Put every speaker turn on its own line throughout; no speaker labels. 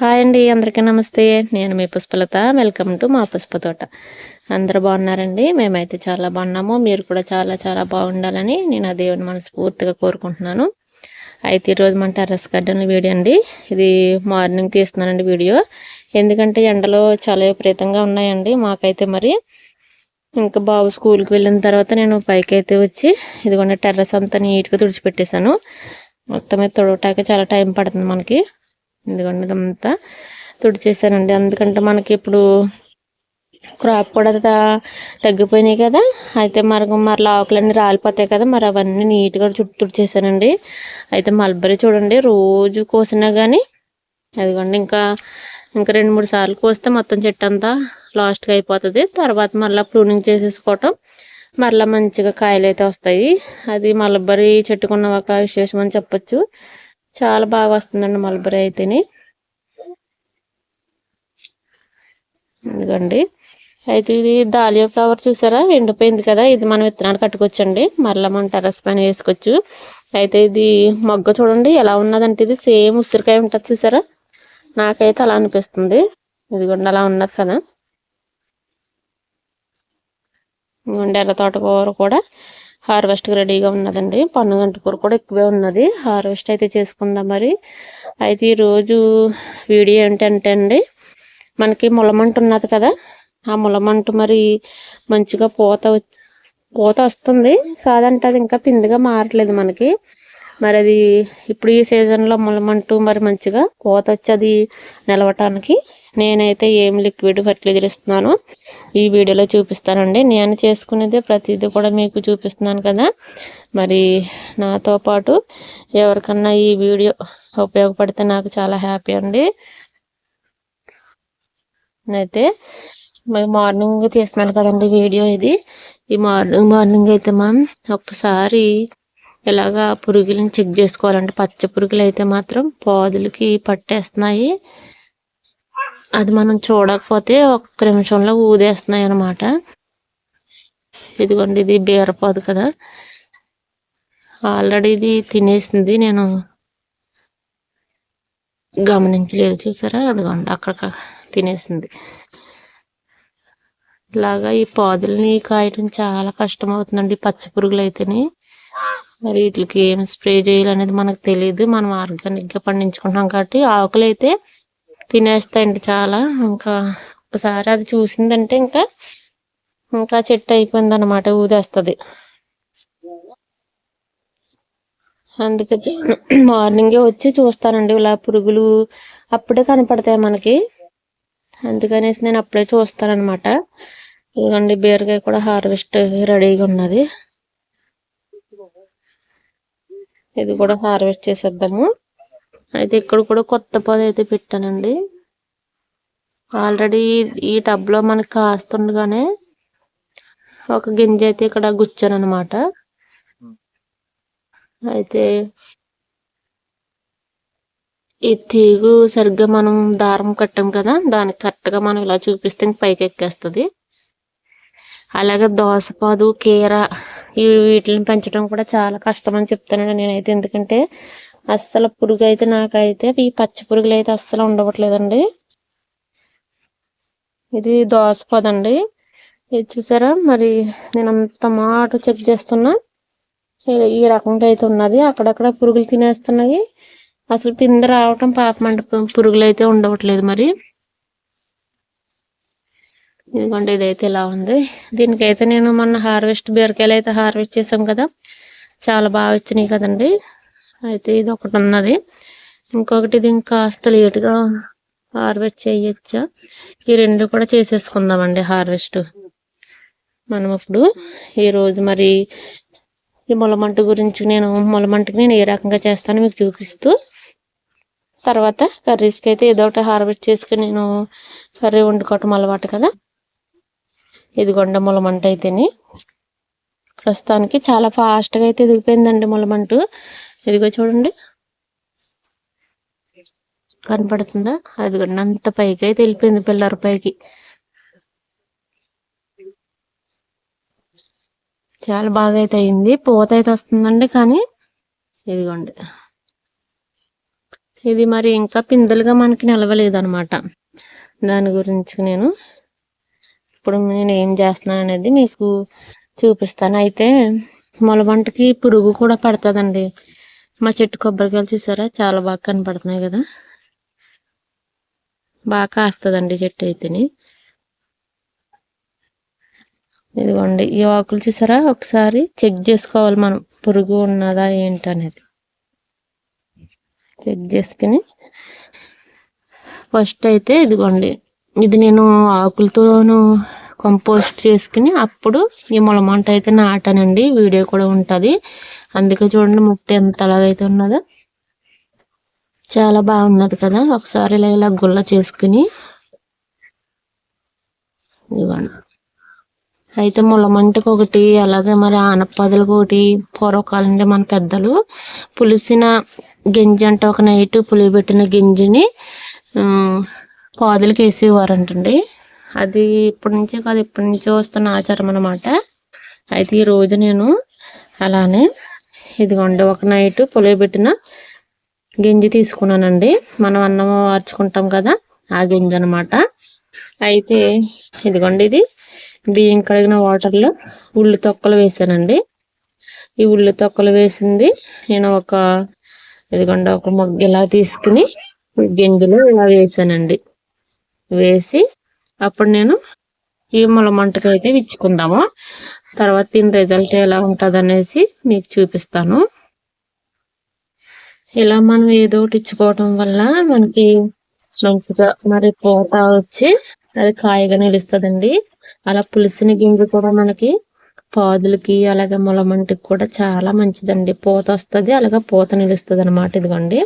Hi అండి. అందరికీ నమస్తే. నేను మీ పుష్పలత. వెల్కమ్ టు మా పుష్ప తోట. అందరూ బాగున్నారండి? మేమైతే చాలా బాగున్నాము. మీరు కూడా చాలా చాలా బాగుండాలని నేను ఆ దేవుని మనస్ఫూర్తిగా కోరుకుంటున్నాను. అయితే ఈరోజు మన టెర్రస్ గార్డెన్ వీడియో అండి. ఇది మార్నింగ్ తీస్తున్నానండి వీడియో. ఎందుకంటే ఎండలో చాలా విపరీతంగా ఉన్నాయండి మాకైతే. మరి ఇంకా బాబు స్కూల్కి వెళ్ళిన తర్వాత నేను పైకి అయితే వచ్చి ఇదిగోండి టెర్రస్ అంతా నీట్గా తుడిచిపెట్టేశాను. మొత్తం మీద తుడవటానికి చాలా టైం పడుతుంది మనకి. ఇదిగోండి ఇదంతా తుడిచేసానండి. ఎందుకంటే మనకి ఇప్పుడు క్రాప్ కూడా తగ్గిపోయినాయి కదా. అయితే మరలా ఆకులన్నీ రాలిపోతాయి కదా. మరి అవన్నీ నీట్గా తుడిచేసానండి. అయితే మల్బరీ చూడండి రోజు కోసినా కానీ అదిగోండి ఇంకా 2-3 సార్లు కోస్తే మొత్తం చెట్టు అంతా లాస్ట్గా అయిపోతుంది. తర్వాత మళ్ళీ ప్రూనింగ్ చేసేసుకోవటం, మళ్ళీ మంచిగా కాయలు అయితే వస్తాయి. అది మల్బరీ చెట్టుకున్న ఒక విశేషం అని చెప్పొచ్చు. చాలా బాగా వస్తుందండి మల్బరీ అయితేని. ఎందుకండి అయితే ఇది దాలియా ఫ్లవర్ చూసారా, ఎండిపోయింది కదా. ఇది మనం విత్తనాలు కట్టుకోవచ్చండి. మరలా మనం టెర్రస్ పైన వేసుకోవచ్చు. అయితే ఇది మొగ్గ చూడండి ఎలా ఉన్నదంటే ఇది సేమ్ ఉసిరికాయ ఉంటుంది చూసారా. నాకైతే అలా అనిపిస్తుంది. ఇదిగోండి అలా ఉన్నది కదా. ఎర్ర తోటకూర కూడా హార్వెస్ట్కి రెడీగా ఉన్నదండి. పన్నుగంటి కూర కూడా ఎక్కువే ఉన్నది. హార్వెస్ట్ అయితే చేసుకుందాం మరి. అయితే ఈరోజు వీడియో ఏంటంటే అండి, మనకి ములమంట ఉన్నది కదా. ఆ ములమంట మరి మంచిగా పూత వస్తుంది కాదంటే అది ఇంకా పిందిగా మారట్లేదు మనకి. మరి అది ఇప్పుడు ఈ సీజన్లో ములమంటూ మరి మంచిగా పూత వచ్చి అది నిలవటానికి నేనైతే ఏం లిక్విడ్ ఫర్టిలైజర్ ఇస్తున్నాను ఈ వీడియోలో చూపిస్తానండి. నేను చేసుకునేదే ప్రతిదీ కూడా మీకు చూపిస్తున్నాను కదా. మరి నాతో పాటు ఎవరికన్నా ఈ వీడియో ఉపయోగపడితే నాకు చాలా హ్యాపీ అండి. అయితే మరి మార్నింగ్ తీస్తున్నాను కదండి వీడియో ఇది. ఈ మార్నింగ్ అయితే మనం ఒక్కసారి ఇలాగా పురుగులను చెక్ చేసుకోవాలంటే పచ్చ పురుగులు అయితే మాత్రం పాదులకి పట్టేస్తున్నాయి. అది మనం చూడకపోతే ఒక్క నిమిషంలో ఊదేస్తున్నాయి అన్నమాట. ఇదిగోండి ఇది బీరపాదు కదా. ఆల్రెడీ ఇది తినేసింది, నేను గమనించలేదు చూసారా. అదిగోండి అక్కడ తినేసింది. ఇలాగా ఈ పాదుల్ని కాయటం చాలా కష్టం అవుతుందండి పచ్చ పురుగులు అయితేనే. మరి వీటికి ఏం స్ప్రే చేయాలనేది మనకు తెలియదు. మనం ఆర్గానిక్గా పండించుకుంటాం కాబట్టి ఆకులు అయితే తినేస్తాయండి చాలా. ఇంకా ఒకసారి అది చూసిందంటే ఇంకా చెట్టు అయిపోయింది అనమాట, ఊదేస్తుంది. అందుకే మార్నింగే వచ్చి చూస్తానండి. ఇలా పురుగులు అప్పుడే కనపడతాయి మనకి. అందుకనేసి నేను అప్పుడే చూస్తానన్నమాట. ఇదిగోండి బీరకాయ కూడా హార్వెస్ట్ రెడీగా ఉన్నది. ఇది కూడా హార్వెస్ట్ చేసేద్దాము. అయితే ఇక్కడ కూడా కొత్త పొద అయితే పెట్టానండి. ఆల్రెడీ ఈ టబ్లో మనకు కాస్తుండగానే ఒక గింజ అయితే ఇక్కడ గుచ్చాను అనమాట. అయితే ఈ తీగు సరిగ్గా మనం దారం కట్టాం కదా, దానికి కరెక్ట్గా మనం ఇలా చూపిస్తే పైకి ఎక్కేస్తుంది. అలాగే దోసపాదు, కీర వీటిని పెంచడం కూడా చాలా కష్టం అని చెప్తానండి నేనైతే. ఎందుకంటే అస్సలు పురుగు అయితే నాకైతే ఈ పచ్చ పురుగులు అయితే అస్సలు ఉండవట్లేదండి. ఇది దోసపాదు అండి. ఇది చూసారా. మరి నేను అంత మాట చెక్ చేస్తున్నా ఈ రకంగా అయితే ఉన్నది. అక్కడక్కడ పురుగులు తినేస్తున్నాయి. అసలు పిండి రావటం పాపం అంటే పురుగులు అయితే ఉండవట్లేదు. మరి ఇదిగోండి ఇదైతే ఇలా ఉంది. దీనికైతే నేను మొన్న బీరకాయలు అయితే హార్వెస్ట్ చేసాం కదా, చాలా బాగా వచ్చినాయి కదండి. అయితే ఇది ఒకటి ఉన్నది. ఇంకొకటి ఇది ఇంకాస్త లేటుగా హార్వెస్ట్ చేయొచ్చా, ఈ రెండు కూడా చేసేసుకుందామండి హార్వెస్ట్ మనం ఇప్పుడు ఈరోజు. మరి ఈ ములమంటికి నేను ఏ రకంగా చేస్తానో మీకు చూపిస్తూ తర్వాత కర్రీస్కి అయితే ఏదో ఒకటి హార్వెస్ట్ చేసుకుని నేను కర్రీ వండుకోవటం అలవాటు కదా. ఇదిగొండ ములమంట అయితేని ప్రస్తుతానికి చాలా ఫాస్ట్గా అయితే ఎదిగిపోయిందండి ములమంటు. ఇదిగో చూడండి కనపడుతుందా. అదిగోండి అంత పైకి అయితే వెళ్ళిపోయింది, పిల్లర్ పైకి. చాలా బాగా అయితే అయింది. పూత అయితే వస్తుందండి. కానీ ఇదిగోండి ఇది మరి ఇంకా పిందెలుగా మనకి నిలవలేదనమాట. దాని గురించి ఇప్పుడు నేను ఏం చేస్తున్నాను అనేది మీకు చూపిస్తాను. అయితే మొలబంటకి పురుగు కూడా పడుతుందండి. మా చెట్టు కొబ్బరికాయలు చూసారా, చాలా బాగా కనపడుతున్నాయి కదా, బాగా కాస్తుందండి చెట్టు అయితేని. ఇదిగోండి ఈ ఆకులు చూసారా, ఒకసారి చెక్ చేసుకోవాలి మనం పురుగు ఉన్నదా ఏంటనేది. చెక్ చేసుకుని ఫస్ట్ అయితే ఇదిగోండి, ఇది నేను ఆకులతోనూ కంపోస్ట్ చేసుకుని అప్పుడు ఈ మొలమంట అయితే నాటానండి. వీడియో కూడా ఉంటుంది, అందుకే చూడండి ముట్ట ఎంత అలాగైతే ఉన్నదో, చాలా బాగున్నది కదా. ఒకసారి ఇలా గుల్ల చేసుకుని ఇదిగోండి. అయితే ముళ్ళమంటకు ఒకటి, అలాగే మరి ఆనపదులకు ఒకటి, పూర్వకాలంలో మన పెద్దలు పులిసిన గింజ అంటే ఒక నైట్ పులియబెట్టిన గింజని పాదులకి వేసేవారంటండి. అది ఇప్పటి నుంచే కాదు, ఇప్పటి నుంచే వస్తున్న ఆచారం అనమాట. అయితే ఈ రోజు నేను అలానే ఇదిగోండి ఒక నైట్ పులియబెట్టిన గింజ తీసుకున్నానండి. మనం అన్నం వార్చుకుంటాం కదా, ఆ గింజ అనమాట. అయితే ఇదిగోండి, ఇది బియ్యం కడిగిన వాటర్లో ఉల్లి తొక్కలు వేసానండి. ఈ ఉల్లి తొక్కలు వేసింది నేను ఇదిగోండి ఒక మొగ్గ ఇలా తీసుకుని గింజలు ఇలా వేసానండి. వేసి అప్పుడు నేను ఈ మొలమంటకు అయితే విచ్చుకుందాము. తర్వాత దీని రిజల్ట్ ఎలా ఉంటుంది అనేసి మీకు చూపిస్తాను. ఇలా మనం ఏదో ఒకటి ఇచ్చుకోవటం వల్ల మనకి మంచిగా మరి పూత వచ్చి అది కాయగా నిలుస్తుందండి. అలా పులిసిన గింజ కూడా మనకి పాదులకి అలాగే మొలమంటికి కూడా చాలా మంచిదండి. పూత వస్తుంది, అలాగే పూత నిలుస్తుంది అనమాట. ఇదిగోండి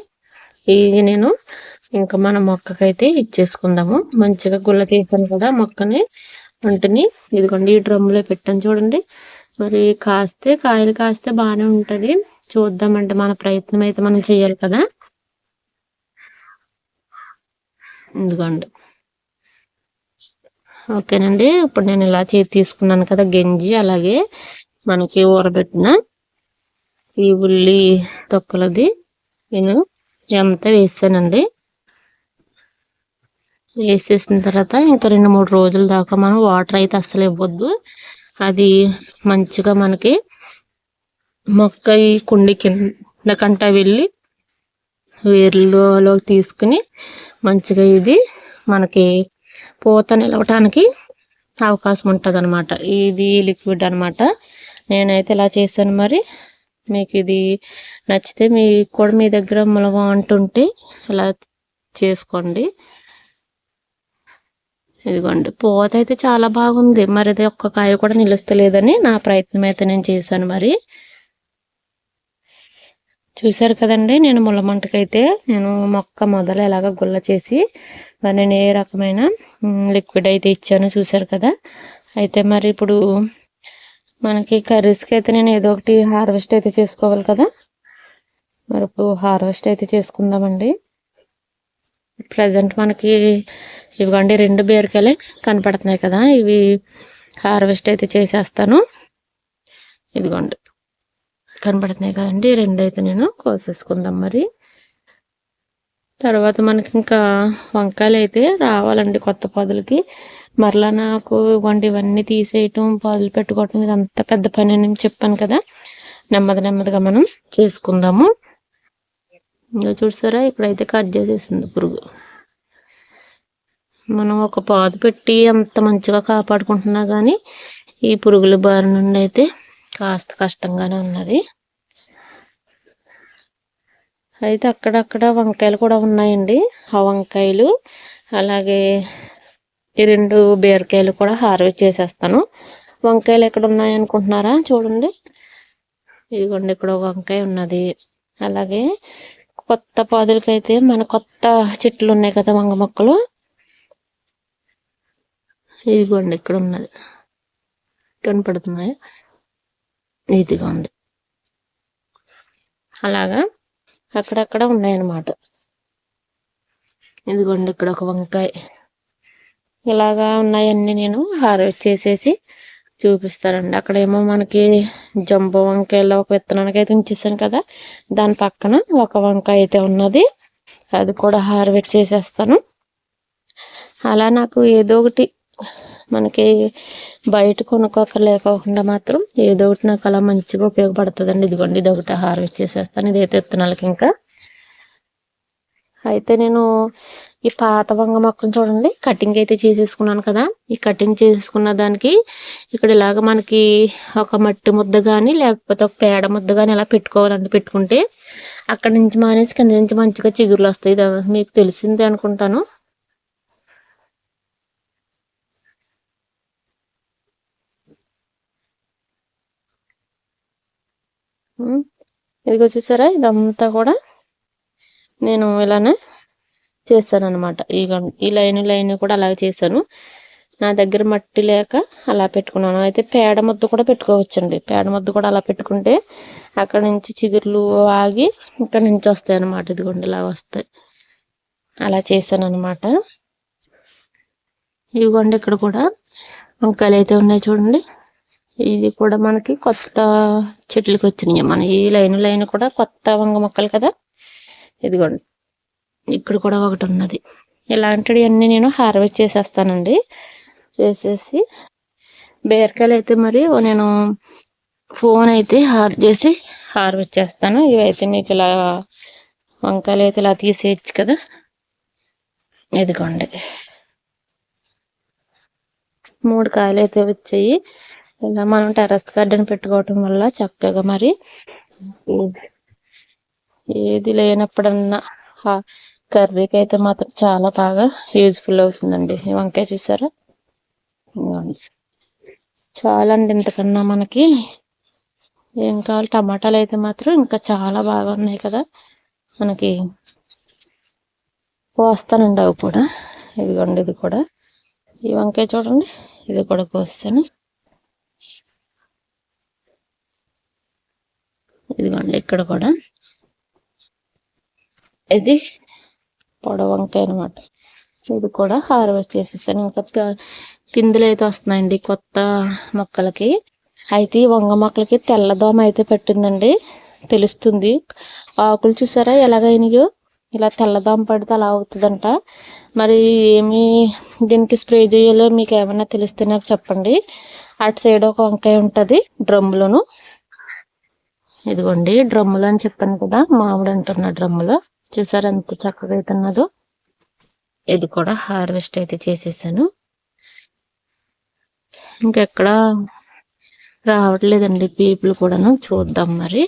ఇది నేను ఇంకా మన మొక్కకైతే ఇచ్చేసుకుందాము. మంచిగా గుల్ల తీసాను కదా మొక్కని, వంటిని. ఇదిగోండి ఈ డ్రమ్లో పెట్టాను చూడండి. మరి కాయలు కాస్తే బాగానే ఉంటుంది. చూద్దామంటే మన ప్రయత్నం అయితే మనం చేయాలి కదా. ఇదిగోండి ఓకేనండి. ఇప్పుడు నేను ఇలా తీసుకున్నాను కదా గంజి, అలాగే మనకి ఊరబెట్టిన ఈ ఉల్లి తొక్కలది నేను ఎంత వేసానండి. వేసేసిన తర్వాత ఇంకా 2-3 రోజుల దాకా మనం వాటర్ అయితే అస్సలు ఇవ్వద్దు. అది మంచిగా మనకి మొక్క ఈ కుండి కిందకంట వెళ్ళి వేర్లలో తీసుకుని మంచిగా ఇది మనకి పూత నిలవటానికి అవకాశం ఉంటుంది అనమాట. ఇది లిక్విడ్ అనమాట. నేనైతే ఇలా చేశాను. మరి మీకు ఇది నచ్చితే మీకు కూడా మీ దగ్గర ములగ అంటుంటే ఇలా చేసుకోండి. ఇదిగోండి పూత అయితే చాలా బాగుంది. మరి అది ఒక్క కాయ కూడా నిలుస్తలేదని నా ప్రయత్నం అయితే నేను చేశాను. మరి చూసారు కదండి, నేను ముళ్ళమంటకైతే నేను మొక్క మొదలు ఎలాగ గుల్ల చేసి మరి నేను ఏ రకమైన లిక్విడ్ అయితే ఇచ్చానో చూసారు కదా. అయితే మరి ఇప్పుడు మనకి కర్రీస్కి అయితే నేను ఏదో ఒకటి హార్వెస్ట్ అయితే చేసుకోవాలి కదా. మరి ఇప్పుడు హార్వెస్ట్ అయితే చేసుకుందామండి. ప్రజెంట్ మనకి ఇవిగోండి 2 బీరకాయలే కనపడుతున్నాయి కదా, ఇవి హార్వెస్ట్ అయితే చేసేస్తాను. ఇదిగోండి కనపడుతున్నాయి కదండి, 2 అయితే నేను కోసేసుకుందాం. మరి తర్వాత మనకి ఇంకా వంకాయలు అయితే రావాలండి కొత్త పాదులకి. మరలా నాకు ఇవన్నీ తీసేయటం, పాదులు పెట్టుకోవటం ఇదంతా పెద్ద పని అని చెప్పాను కదా. నెమ్మదిగా మనం చేసుకుందాము. ఇంకా చూసారా, ఇక్కడైతే కట్ చేసేసింది పురుగు. మనం ఒక పాదు పెట్టి అంత మంచిగా కాపాడుకుంటున్నా కానీ ఈ పురుగుల బారి నుండి అయితే కాస్త కష్టంగానే ఉన్నది. అయితే అక్కడక్కడ వంకాయలు కూడా ఉన్నాయండి. ఆ వంకాయలు అలాగే ఈ 2 బీరకాయలు కూడా హార్వెస్ట్ చేసేస్తాను. వంకాయలు ఎక్కడ ఉన్నాయనుకుంటున్నారా, చూడండి. ఇదిగోండి ఇక్కడ ఒక వంకాయ ఉన్నది. అలాగే కొత్త పాదులకైతే మన కొత్త చెట్లు ఉన్నాయి కదా, వంగ మొక్కలు. ఇదిగోండి ఇక్కడ ఉన్నది, కనపడుతున్నాయి. ఇదిగోండి అలాగా అక్కడక్కడ ఉన్నాయన్నమాట. ఇదిగోండి ఇక్కడ ఒక వంకాయ. ఇలాగా ఉన్నాయన్నీ నేను హార్వెస్ట్ చేసేసి చూపిస్తానండి. అక్కడేమో మనకి జంబో వంకాయలు ఒక విత్తనానికి అయితే ఉంచేసాను కదా, దాని పక్కన ఒక వంకాయ అయితే ఉన్నది. అది కూడా హార్వెస్ట్ చేసేస్తాను. అలా నాకు ఏదో ఒకటి మనకి బయట కొనుక్కోకలేకోకుండా మాత్రం ఏదో ఒకటి నాకు అలా మంచిగా ఉపయోగపడుతుందండి. ఇదిగోండి ఇది ఒకటి హార్వెస్ట్ చేసేస్తాను. ఇదైతే విత్తనాలకి ఇంకా అయితే నేను ఈ పాత వంగ మొక్కలు చూడండి కటింగ్ అయితే చేసేసుకున్నాను కదా. ఈ కటింగ్ చేసుకున్న దానికి ఇక్కడ ఇలాగ మనకి ఒక మట్టి ముద్ద కానీ లేకపోతే ఒక పేడ ముద్ద కానీ ఇలా పెట్టుకోవాలండి. పెట్టుకుంటే అక్కడ నుంచి మానేసి కింద నుంచి మంచిగా చిగురులు వస్తాయి. ఇది మీకు తెలిసిందే అనుకుంటాను. ఇదిగో చూసారా, ఇదంతా కూడా నేను ఇలానే చేశాను అనమాట. ఈ లైన్ కూడా అలాగే చేశాను. నా దగ్గర మట్టి లేక అలా పెట్టుకున్నాను. అయితే పేడ ముద్ద కూడా పెట్టుకోవచ్చండి. పేడ ముద్ద కూడా అలా పెట్టుకుంటే అక్కడ నుంచి చిగుర్లు ఆగి ఇక్కడ నుంచి వస్తాయి అనమాట. ఇదిగోండి ఇలా వస్తాయి. అలా చేశాను అనమాట. ఇదిగోండి ఇక్కడ కూడా వంకాయలు అయితే ఉన్నాయి చూడండి. ఇది కూడా మనకి కొత్త చెట్లకి వచ్చినాయి. మన ఈ లైన్ కూడా కొత్త వంగ మొక్కలు కదా. ఇదిగోండి ఇక్కడ కూడా ఒకటి ఉన్నది. ఇలాంటివన్నీ నేను హార్వెస్ట్ చేసేస్తానండి. చేసేసి బీరకాయలు అయితే మరి నేను ఫోన్ అయితే ఆఫ్ చేసి హార్వెస్ట్ చేస్తాను. ఇవైతే మీకు ఇలా వంకాయలు అయితే ఇలా తీసేయచ్చు కదా. ఇదిగోండి 3 కాయలు అయితే వచ్చాయి. ఇలా మనం టెర్రస్ గార్డెన్ పెట్టుకోవటం వల్ల చక్కగా మరి ఏది లేనప్పుడన్నా కర్రీకి అయితే మాత్రం చాలా బాగా యూజ్ఫుల్ అవుతుందండి. ఈ వంకాయ చూసారా, చాలా అండి. ఇంతకన్నా మనకి ఏం కావాలి. టమాటాలు అయితే మాత్రం ఇంకా చాలా బాగా ఉన్నాయి కదా మనకి. కోస్తానండి అవి కూడా. ఇదిగోండి ఇది కూడా, ఈ వంకాయ చూడండి, ఇది కూడా కోస్తాను. ఇదిగోండి ఇక్కడ కూడా ఇది పొడవు వంకాయ అనమాట. ఇది కూడా హార్వెస్ట్ చేసేసాను. ఇంకా పిందులు అయితే వస్తున్నాయండి కొత్త మొక్కలకి. అయితే ఈ వంగ మొక్కలకి తెల్లదోమ అయితే పెట్టిందండి, తెలుస్తుంది. ఆకులు చూసారా ఎలాగైనాయో, ఇలా తెల్లదోమ పడితే అలా అవుతుందంట. మరి ఏమి దీనికి స్ప్రే చేయాలో మీకు ఏమైనా తెలిస్తే నాకు చెప్పండి. అటు సైడ్ ఒక వంకాయ ఉంటుంది డ్రమ్ములోను. ఇదిగోండి డ్రమ్ములు అని చెప్పాను కదా, మామిడి అంటున్న డ్రమ్ములో. చూసారా ఎంత చక్కగా అవుతున్నదో. ఇది కూడా హార్వెస్ట్ అయితే చేసేసాను. ఇంకెక్కడ రావట్లేదండి పీపుల్ కూడాను. చూద్దాం మరి.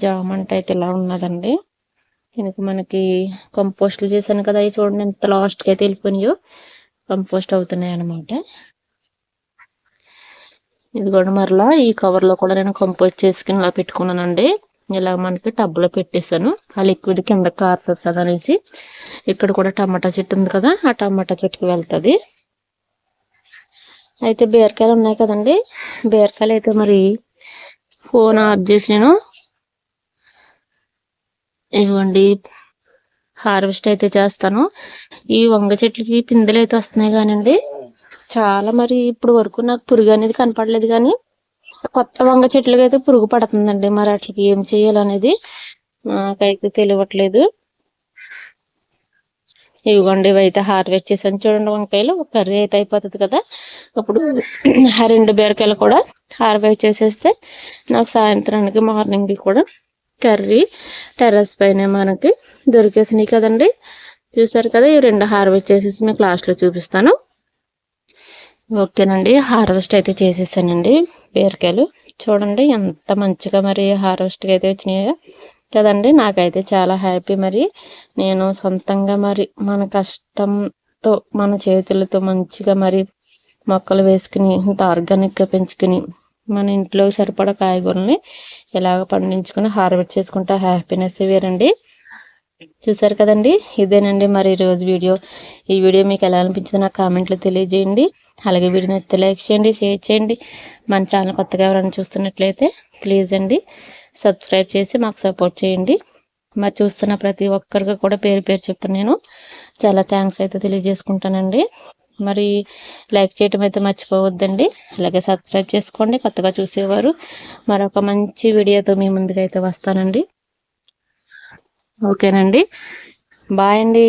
జామంట అయితే ఇలా ఉన్నదండి. దీనికి మనకి కంపోస్ట్లు చేశాను కదా, అవి చూడండి ఎంత లాస్ట్కి అయితే వెళ్ళిపోయినాయో. కంపోస్ట్ అవుతున్నాయి అనమాట. ఇది కూడా మరలా ఈ కవర్లో కూడా నేను కంపోస్ట్ చేసుకుని ఇలా పెట్టుకున్నానండి. ఇలా మనకి టబ్లో పెట్టేశాను. ఆ లిక్విడ్ కింద కారుతుంది కదా అనేసి. ఇక్కడ కూడా టమాటా చెట్టు ఉంది కదా, ఆ టమాటా చెట్టుకి వెళ్తుంది. అయితే బీరకాయలు ఉన్నాయి కదండి. బీరకాయలు అయితే మరి ఫోన్ ఆఫ్ చేసి నేను ఇవ్వండి హార్వెస్ట్ అయితే చేస్తాను. ఈ వంగ చెట్లకి పిందెలు అయితే వస్తున్నాయి కానండి, చాలా మరి ఇప్పుడు వరకు నాకు పురుగు అనేది కనపడలేదు. కానీ కొత్త వంగ చెట్లకి అయితే పురుగు పడుతుందండి. మరి అట్లకి ఏం చేయాలనేది నాకైతే తెలియట్లేదు. ఇవిగోండి ఇవైతే హార్వెస్ట్ చేసాను చూడండి. వంకాయలు ఒక కర్రీ అయితే అయిపోతుంది కదా. అప్పుడు ఆ 2 బీరకాయలు కూడా హార్వెస్ట్ చేసేస్తే నాకు సాయంత్రానికి మార్నింగ్కి కూడా కర్రీ టెర్రస్ పైన మనకి దొరికేసినాయి కదండి. చూసారు కదా, ఈ 2 హార్వెస్ట్ చేసేసి మీకు లాస్ట్లో చూపిస్తాను. ఓకేనండి, హార్వెస్ట్ అయితే చేసేసానండి బీరకాయలు. చూడండి ఎంత మంచిగా మరి హార్వెస్ట్కి అయితే వచ్చినాయో కదండి. నాకైతే చాలా హ్యాపీ. మరి నేను సొంతంగా మరి మన కష్టంతో మన చేతులతో మంచిగా మరి మొక్కలు వేసుకుని ఇంత ఆర్గానిక్గా పెంచుకుని మన ఇంట్లో సరిపడా కాయగూరల్ని ఇలాగ పండించుకుని హార్వెస్ట్ చేసుకుంటే హ్యాపీనెస్ వేరండి. చూసారు కదండి, ఇదేనండి మరి ఈరోజు వీడియో. ఈ వీడియో మీకు ఎలా అనిపించిందో నాకు కామెంట్లో తెలియజేయండి. అలాగే వీడియో నచ్చితే లైక్ చేయండి, షేర్ చేయండి. మన ఛానల్ కొత్తగా ఎవరైనా చూస్తున్నట్లయితే ప్లీజ్ అండి సబ్స్క్రైబ్ చేసి మాకు సపోర్ట్ చేయండి. మరి చూస్తున్న ప్రతి ఒక్కరికి కూడా పేరు పేరు చెప్తాను నేను చాలా థ్యాంక్స్ అయితే తెలియజేసుకుంటానండి. మరి లైక్ చేయటం అయితే మర్చిపోవద్దండి. అలాగే సబ్స్క్రైబ్ చేసుకోండి కొత్తగా చూసేవారు. మరొక మంచి వీడియోతో మీ ముందుకైతే వస్తానండి. ఓకేనండి. బాయ్ అండి.